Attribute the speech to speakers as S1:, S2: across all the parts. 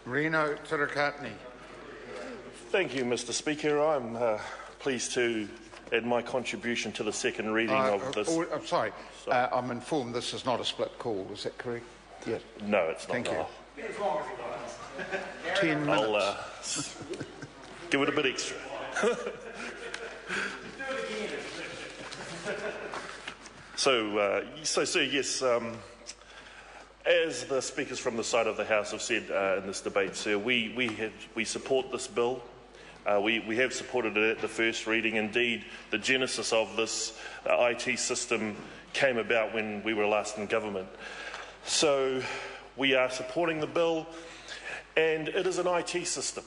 S1: Reno Turakatni.
S2: Thank you, Mr. Speaker. I'm pleased to add my contribution to the second reading of this.
S1: I'm sorry. I'm informed this is not a split call. Is that correct? Yes.
S2: No, it's not.
S1: Thank you. 10 minutes.
S2: I'll give it a bit extra. So yes, as the speakers from the side of the House have said in this debate, sir, we support this bill. We have supported it at the first reading. Indeed, the genesis of this IT system came about when we were last in government. So we are supporting the bill, and it is an IT system.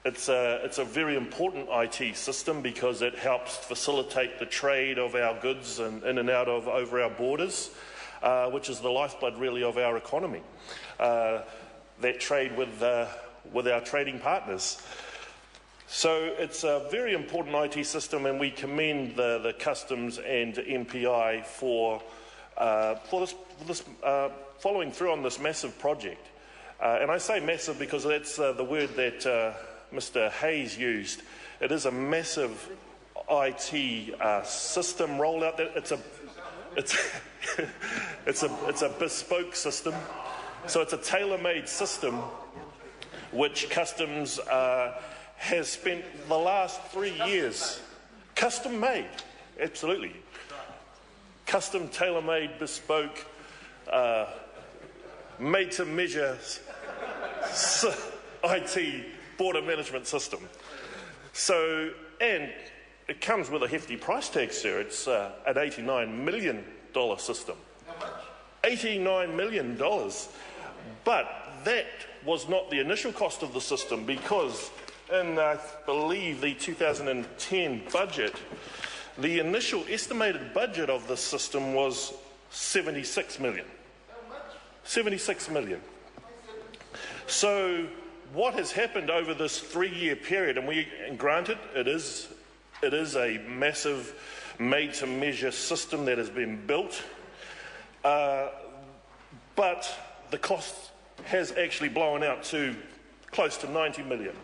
S2: It's a very important IT system because it helps facilitate the trade of our goods in and out of over our borders, which is the lifeblood really of our economy. That trade with our trading partners. So it's a very important IT system, and we commend the Customs and MPI for this following through on this massive project. And I say massive because that's the word that Mr. Hayes used. It is a massive IT system rollout. It's a bespoke system. So it's a tailor-made system which Customs has spent the last 3 years custom-made, absolutely. Custom, tailor-made, bespoke, made-to-measure IT border management system. So, and it comes with a hefty price tag, sir. It's an $89 million system.
S1: How much?
S2: $89 million. But that was not the initial cost of the system, because in, I believe, the 2010 budget, the initial estimated budget of this system was $76 million.
S1: How much?
S2: $76 million. So what has happened over this 3-year period, and granted, it is a massive made-to-measure system that has been built, but the cost has actually blown out to close to $90 million.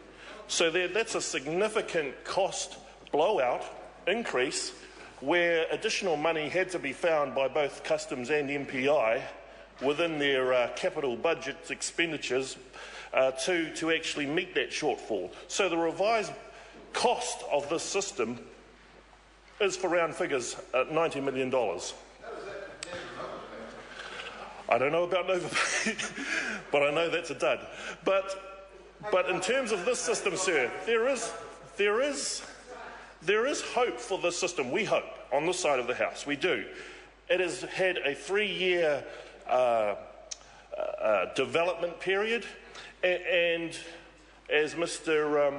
S2: So that's a significant cost blowout increase, where additional money had to be found by both Customs and MPI within their capital budget expenditures to actually meet that shortfall. So the revised cost of this system is, for round figures, $90 million. I don't know about NovaPay, but I know that's a dud. But in terms of this system, sir, there is hope for this system. We hope on this side of the House. We do. It has had a 3-year development period, and as Mr.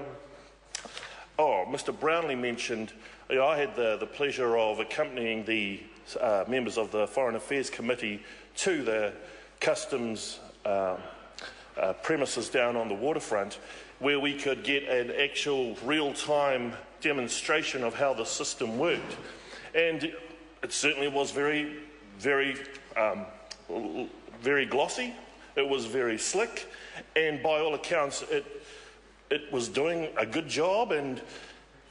S2: Brownlee mentioned, I had the pleasure of accompanying the members of the Foreign Affairs Committee to the Customs premises down on the waterfront, where we could get an actual real-time demonstration of how the system worked. And it certainly was very, very, very glossy. It was very slick, and by all accounts, it was doing a good job. And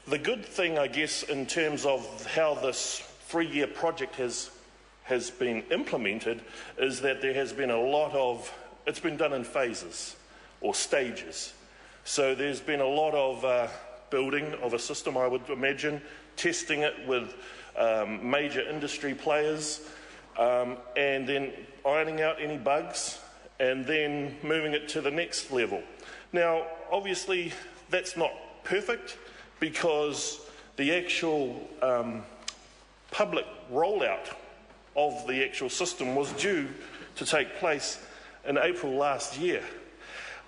S2: the good thing, I guess, in terms of how this 3-year project has been implemented, is that there has been a lot of, it's been done in phases or stages. So there's been a lot of building of a system, I would imagine, testing it with major industry players, and then ironing out any bugs, and then moving it to the next level. Now, obviously, that's not perfect, because the actual public rollout of the actual system was due to take place in April last year.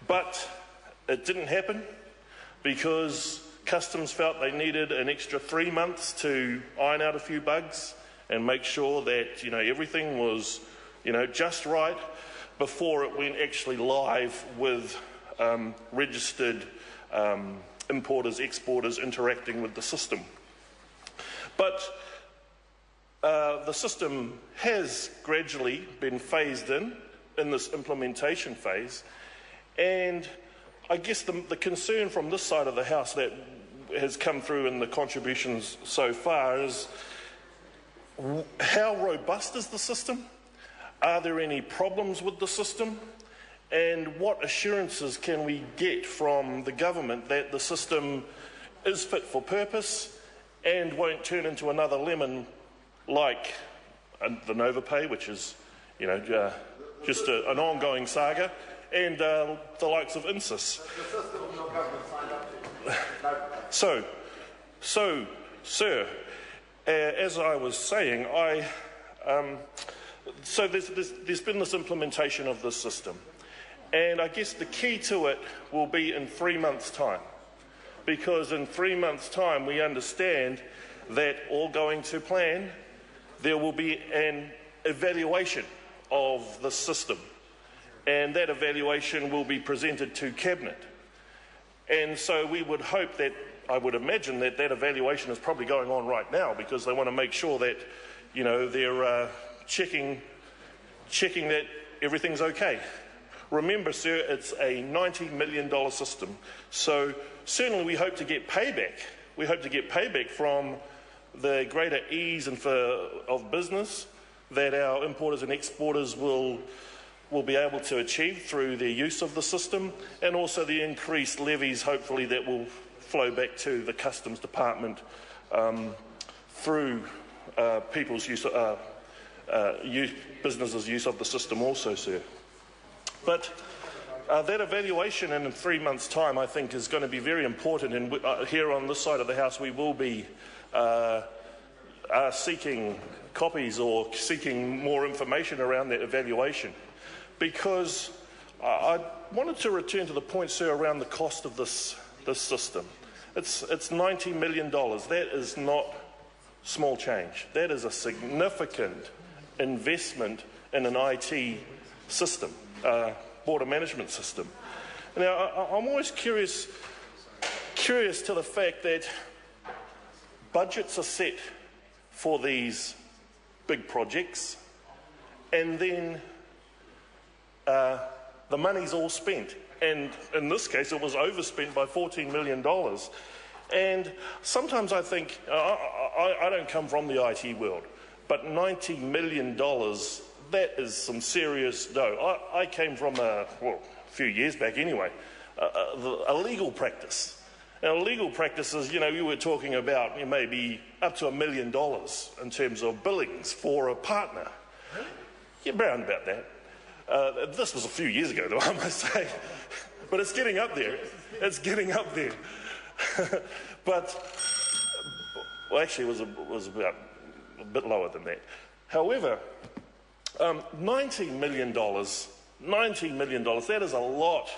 S2: But it didn't happen because Customs felt they needed an extra 3 months to iron out a few bugs and make sure that everything was just right before it went actually live with registered importers, exporters interacting with the system. But the system has gradually been phased in this implementation phase, and I guess the concern from this side of the House that has come through in the contributions so far is how robust is the system? Are there any problems with the system? And what assurances can we get from the government that the system is fit for purpose and won't turn into another lemon like the NovaPay, which is, just an ongoing saga, and the likes of INSIS. So, sir, as I was saying, so there's been this implementation of this system, and I guess the key to it will be in 3 months' time, because in 3 months' time we understand that, all going to plan, there will be an evaluation of the system, and that evaluation will be presented to Cabinet. And so we would hope that, I would imagine that evaluation is probably going on right now, because they want to make sure that, they're checking that everything's okay. Remember, sir, it's a $90 million system, so certainly we hope to get payback. We hope to get payback from the greater ease of business that our importers and exporters will be able to achieve through their use of the system, and also the increased levies, hopefully, that will flow back to the Customs Department through people's businesses' use of the system also, sir. But that evaluation in 3 months' time, I think, is going to be very important, and here on this side of the House we will be seeking copies or seeking more information around that evaluation, because I wanted to return to the point, sir, around the cost of this system. It's $90 million. That is not small change. That is a significant investment in an IT system, border management system. Now, I'm always curious to the fact that budgets are set for these big projects, and then the money's all spent. And in this case, it was overspent by $14 million. And sometimes I think, I don't come from the IT world, but $90 million, that is some serious dough. I came from a few years back anyway, a legal practice. Now, legal practices, you were talking about maybe up to $1 million in terms of billings for a partner. Yeah, around about that. This was a few years ago, though, I must say. But it's getting up there. It's getting up there. But, well, actually, it was about a bit lower than that. However, $90 million, that is a lot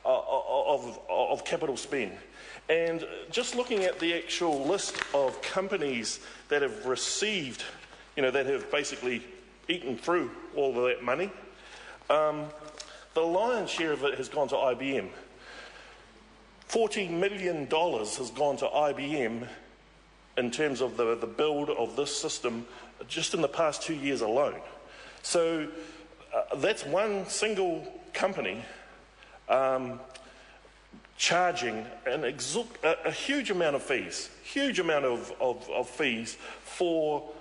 S2: of capital spend. And just looking at the actual list of companies that have received, that have basically eaten through all of that money, the lion's share of it has gone to IBM. $40 million has gone to IBM in terms of the build of this system just in the past 2 years alone. So that's one single company charging a huge amount of fees, for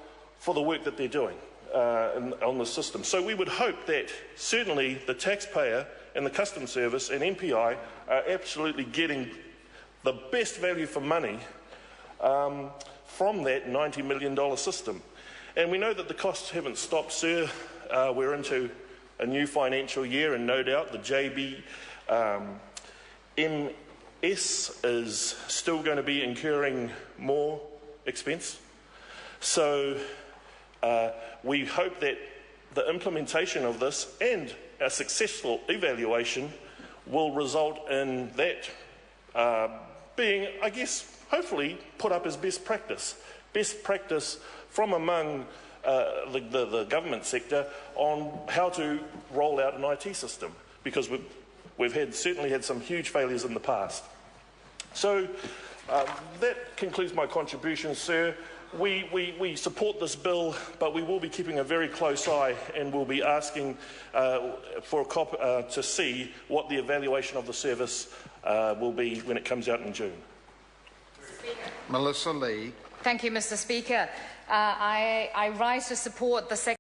S2: the work that they're doing on the system. So we would hope that certainly the taxpayer and the Customs Service and NPI are absolutely getting the best value for money from that $90 million system. And we know that the costs haven't stopped, sir. We're into a new financial year, and no doubt the MS is still going to be incurring more expense. So we hope that the implementation of this and a successful evaluation will result in that being, I guess, hopefully put up as best practice from among the government sector on how to roll out an IT system, because we've certainly had some huge failures in the past. So that concludes my contribution, sir. we support this bill, but we will be keeping a very close eye, and we'll be asking for a copy to see what the evaluation of the service will be when it comes out in June.
S1: Melissa Lee.
S3: Thank you, Mr. Speaker. I rise to support the